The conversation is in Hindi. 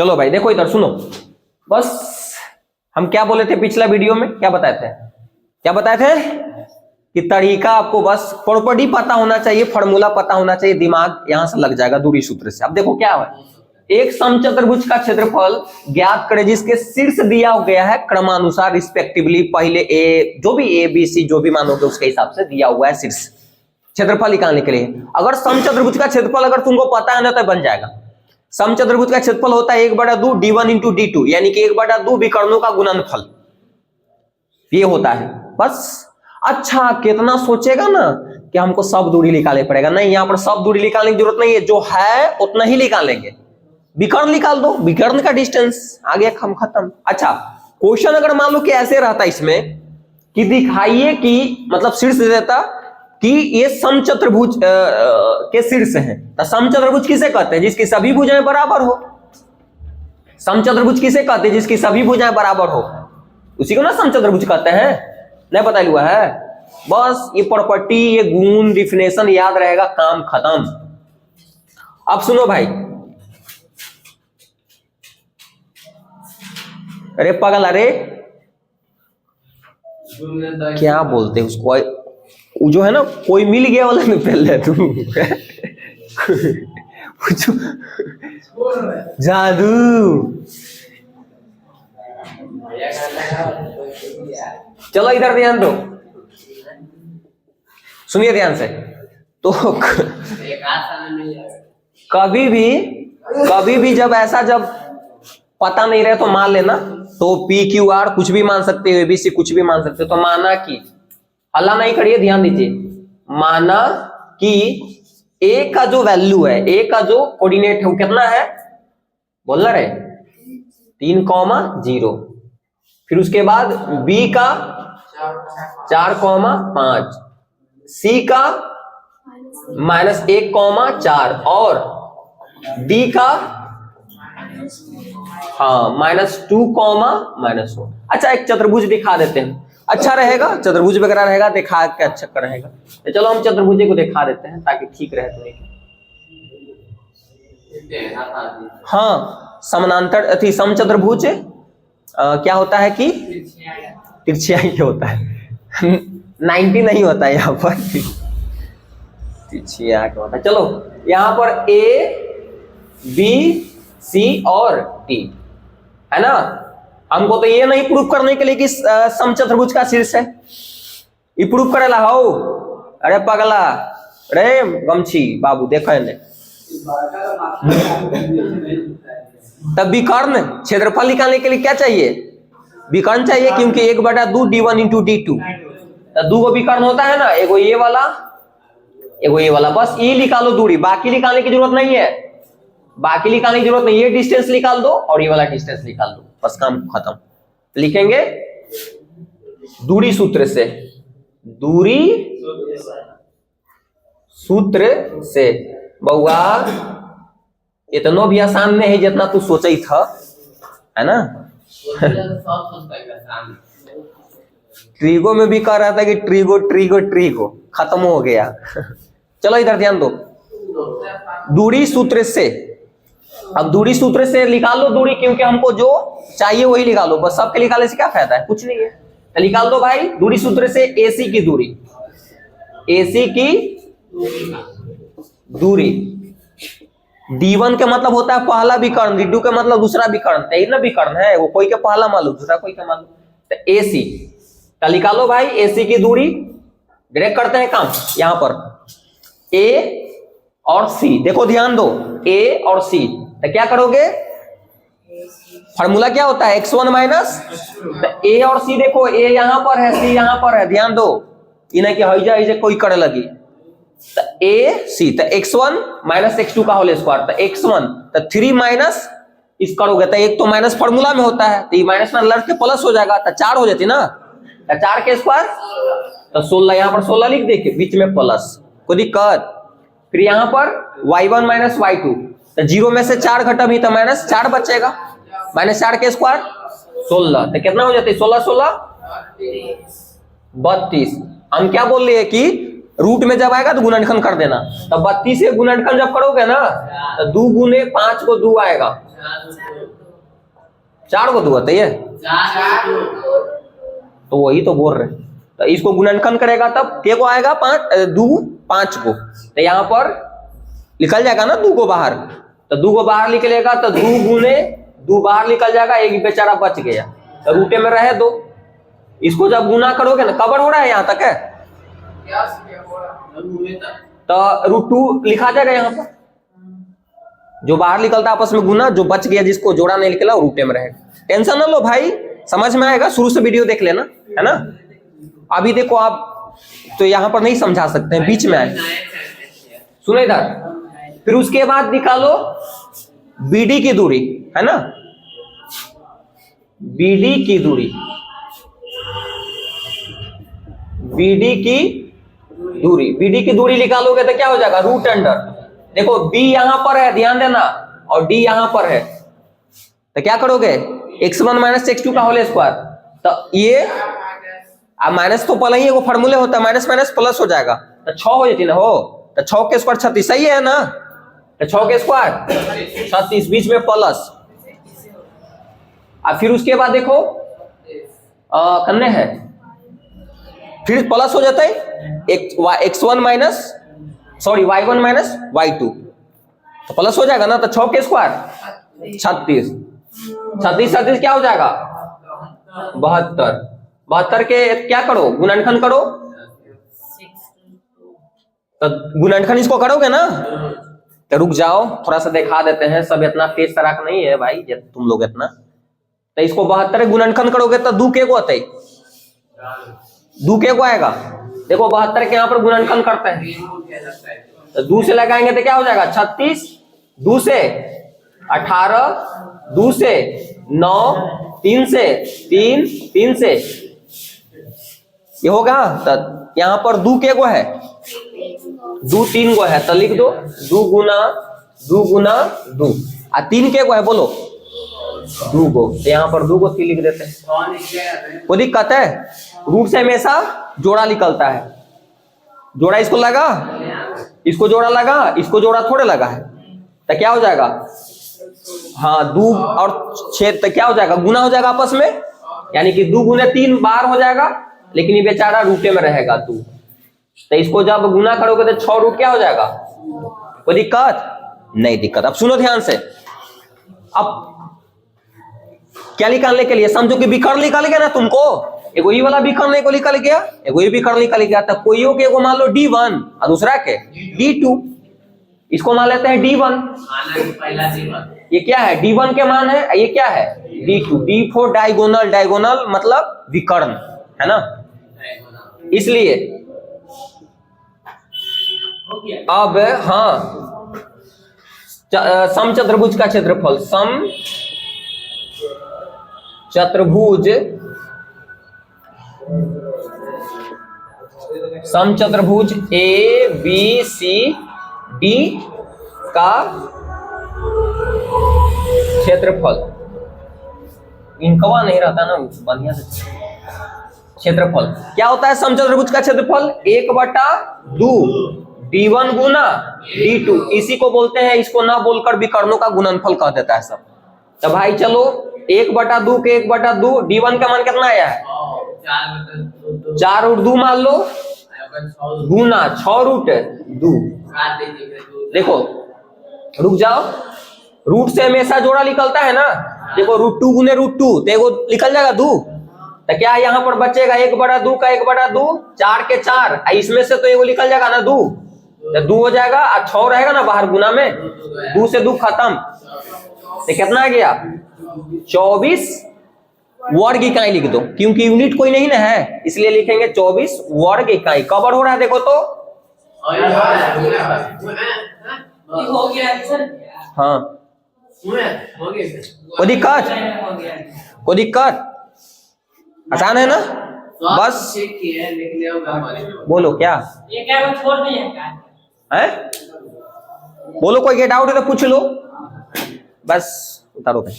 चलो भाई देखो इधर सुनो, बस हम क्या बोले थे पिछला वीडियो में, क्या बताए थे कि तरीका आपको बस प्रॉपर्टी पता होना चाहिए, फॉर्मूला पता होना चाहिए, दिमाग यहां से लग जाएगा दूरी सूत्र से। अब देखो क्या है, एक समचतुर्भुज का क्षेत्रफल ज्ञात करें जिसके शीर्ष दिया गया है क्रमानुसार रिस्पेक्टिवली, पहले ए जो भी ए बी सी जो भी मानोगे उसके हिसाब से दिया हुआ है शीर्ष क्षेत्रफल निकालने के लिए। अगर समचतुर्भुज का क्षेत्रफल अगर तुमको पता है ना तो बन जाएगा। समचतुर्भुज का क्षेत्रफल होता है 1/2 d1 इंटू d2, यानी कि 1/2 विकर्णों का गुणनफल, ये होता है बस। अच्छा कितना सोचेगा ना कि हमको सब दूरी निकालनी पड़ेगा, नहीं यहाँ पर सब दूरी निकालने की जरूरत नहीं है, जो है उतना ही निकालेंगे। विकर्ण निकाल दो, विकर्ण का डिस्टेंस आ गया, हम खत्म। अच्छा क्वेश्चन अगर मान लो कि ऐसे रहता इसमें कि दिखाइए कि मतलब शीर्ष देता कि ये समचतुर्भुज के शीर्ष है, तो समचतुर्भुज किसे कहते हैं? जिसकी सभी भुजाएं बराबर हो। समचतुर्भुज किसे कहते हैं? जिसकी सभी भुजाएं बराबर हो, उसी को ना समचतुर्भुज कहते हैं। नहीं पता हुआ है? बस ये प्रॉपर्टी, ये गुण, डिफिनेशन याद रहेगा, काम खत्म। अब सुनो भाई, अरे पागल, अरे क्या बोलते उसको, जो है ना कोई मिल गया वाला नहीं पहले तू जादू। चलो इधर ध्यान दो, सुनिए ध्यान से। तो कभी भी जब ऐसा जब पता नहीं रहे तो मान लेना, तो पी क्यू आर कुछ भी मान सकते हो, एबीसी कुछ भी मान सकते हो। तो माना कि हल्ला नहीं करिए, ध्यान दीजिए, माना कि ए का जो वैल्यू है, ए का जो कोऑर्डिनेट है वो कितना है, बोलना रे 3,0, फिर उसके बाद बी का 4,5, सी का -1,4 और डी का -2,-1। अच्छा एक चतुर्भुज दिखा देते हैं, अच्छा रहेगा, चतुर्भुज वगैरह रहेगा दिखा के अच्छा रहेगा। तो चलो हम चतुर्भुज को दिखा देते हैं ताकि ठीक रहे तुम्हें। हाँ समानांतर अति समचतुर्भुज क्या होता है कि तिरछियाई क्या होता है 90 नहीं होता है यहाँ पर, तिरछिया क्या होता है। चलो यहाँ पर ए बी सी और डी है ना। हमको तो ये नहीं प्रूफ करने के लिए कि समचतुर्भुज का शीर्ष है, ये प्रूफ करेला हो। अरे पगला, अरे गमछी बाबू देखो ने तब विकर्ण क्षेत्रफल निकालने के लिए क्या चाहिए, विकर्ण चाहिए, क्योंकि 1/2 d1 इंटू d2, तो 2 विकर्ण होता है ना, एगो ये वाला एगो ये वाला, बस ये निकालो दूरी, बाकी निकालने की जरूरत नहीं है, बाकी निकालने की जरूरत नहीं, ये डिस्टेंस निकाल दो और ये वाला डिस्टेंस निकाल दो, बस काम खत्म। लिखेंगे दूरी सूत्र से, दूरी सूत्र से बउआ इतना भी आसान नहीं है जितना तू सोचा ही था, है ना। ट्रीगो में भी कह रहा था कि ट्रीगो ट्रीगो ट्रीगो खत्म हो गया। चलो इधर ध्यान दो, दूरी सूत्र से, अब दूरी सूत्र से निकाल लो दूरी, क्योंकि हमको जो चाहिए वही निकालो, बस सबके निकालने से क्या फायदा है, कुछ नहीं है। तो निकाल दो भाई दूरी सूत्र से AC की दूरी, AC की दूरी, D1 के मतलब होता है पहला विकर्ण, D2 के मतलब दूसरा विकर्ण, यही ना विकर्ण है, वो कोई के पहला मालूम दूसरा कोई के मालूम, तो AC का निकालो भाई, AC की दूरी डायरेक्ट करते हैं काम। यहां पर A और C, देखो ध्यान दो, A और C, तो क्या करोगे, फार्मूला क्या होता है x1 माइनस, A और C देखो, A यहां पर है, C यहां पर है, ध्यान दो, इन्हें कि हईजा हईजा कोई करे लगी, तो A C, तो x1 माइनस x2 का होल स्क्वायर, तो x1 तो 3 माइनस इस करोगे तो एक तो माइनस फार्मूला में होता है, तो ये माइनस में लड़ के प्लस हो जाएगा, तो 4 हो जाती ना, तो 4 के स्क्वायर तो 16, यहाँ पर 16 लिख दे, बीच में प्लस, कोई दिक्कत। फिर यहाँ पर y1 माइनस y2, तो 0 में से 4 घटम ही तो -4 बचेगा, -4 के स्क्वायर 16, तो कितना हो जाती है 16 16 32। हम क्या बोल रहे हैं कि रूट में जब आएगा तो गुणनखंड कर देना, तो 32 से गुणनखंड जब करोगे ना तो 2 गुने 5 को 2 आएगा, 4 को 2 होता है, तो वही तो बोल रहे हैं। तो इसको गुणनखंड करेगा तब के को आएगा 2 5 को, तो यहाँ पर निकल जाएगा ना 2 को बाहर, तो 2 को बाहर निकलेगा तो 2 गुने 2 बाहर निकल जाएगा, एक बेचारा बच गया, तो रूटे में रहे 2। इसको जब गुना करोगे ना, कवर हो रहा है यहाँ तक है, तो √2 लिखा जाएगा यहाँ पर, जो बाहर निकलता आपस में गुना, जो बच गया जिसको जोड़ा नहीं निकला वो रूटे में रहेगा। टेंशन ना लो भाई, समझ में आएगा, शुरू से वीडियो देख लेना, है ना। अभी देखो आप तो यहाँ पर नहीं समझा सकते हैं, बीच में आए। सुनो इधर, फिर उसके बाद निकालो BD की दूरी, है ना, BD की दूरी, BD की दूरी, BD की दूरी निकालोगे तो क्या हो जाएगा, रूट अंडर, देखो B यहां पर है, ध्यान देना, और D यहां पर है, तो क्या करोगे, x1 माइनस x2 का होल स्क्वायर, तो ये माइनस तो पहले ही वो फॉर्मूले होता है, माइनस माइनस प्लस हो जाएगा, तो 6 हो जाती ना, हो तो 6 के स्क्वायर 36, सही है ना, तो 6 के स्क्वायर 36, बीच में प्लस। अब फिर उसके बाद देखो करने है, फिर प्लस हो जाता है x1 minus sorry y1 minus y2, तो प्लस हो जाएगा ना, तो 6 के स्क्वायर 36, 36 क्या हो जाएगा 72, 72 के क्या करो, गुणनखंड करो, तो गुणनखंड इसको करोगे ना, तो रुक जाओ थोड़ा सा दिखा देते हैं, सब इतना तेज तराक नहीं है भाई तुम लोग इतना, तो इसको 72 गुणनखंड करोगे तो 2 के को आता है, 2 के को आएगा, देखो 72 के यहाँ पर गुणनखंड करते हैं, तो 2 से लगाएंगे तो क्या हो जाएगा 36, 2 से 18, 2 से 9, 3 से 3, 3 से ये होगा, तो यहाँ पर 2 के को है, 2 3 को है, तो लिख दो 2 गुना 2 गुना 2, और 3 के को है बोलो 2 को, तो यहाँ पर 2 को 3 लिख देते हैं। कोई दिक्कत है, रूट से हमेशा जोड़ा निकलता है, जोड़ा इसको लगा, इसको जोड़ा लगा, इसको जोड़ा थोड़े लगा है, तो क्या हो जाएगा, हाँ 2 और 6, तो क्या हो जाएगा गुना हो जाएगा आपस में, यानी कि 2 गुने 3 बाहर हो जाएगा, लेकिन ये बेचारा रूटे में रहेगा 2, तो इसको जब गुना करोगे तो 6 रूट क्या हो जाएगा, कोई दिक्कत नहीं, दिक्कत। अब सुनो ध्यान से, अब क्या निकालने के लिए, समझो कि विकर्ण निकाल गया ना तुमको, एगो ये वाला विकर्ण को निकल गया, एगो ये विकर्ण निकल गया, तो कोई के एगो मान लो D1 और दूसरा के D2, इसको मान लेते हैं D1, ये क्या है D1 के मान है, ये क्या है D2, D4 डायगोनल, डायगोनल मतलब विकर्ण, है ना, इसलिए अब हाँ समचतुर्भुज का क्षेत्रफल, समचतुर्भुज ABCD का क्षेत्रफल, इनकवा नहीं रहता ना बढ़िया से, क्षेत्रफल क्या होता है, समचतुर्भुज का क्षेत्रफल 1/2 D1 गुना D2, इसी को बोलते हैं, इसको ना बोलकर विकर्णों का गुणनफल कह देता है सब। तो भाई चलो 1/2 के 1/2, D1 का मान कितना आया है 4√2 मान लो, गुना 6√2, देखो रुक जाओ, रूट से हमेशा जोड़ा निकलता है ना, देखो √2 गुने √2, तो एगो निकल जाएगा 2, तो क्या यहाँ पर बचेगा 1/2 का 1/2, 4 के 4, इसमें से तो एगो निकल जाएगा ना 2, तो 2 हो जाएगा, और 6 रहेगा ना बाहर गुना में, 2 से 2 खत्म, तो कितना आ गया 24 वर्ग इकाई लिख दो, क्योंकि यूनिट कोई नहीं ना है, इसलिए लिखेंगे 24 वर्ग इकाई। कवर हो रहा है देखो तो, हाँ कोई दिक्कत, कोई दिक्कत, आसान है ना, बस बोलो क्या है, बोलो कोई के डाउट है तो पूछ लो, बस उतारो भाई।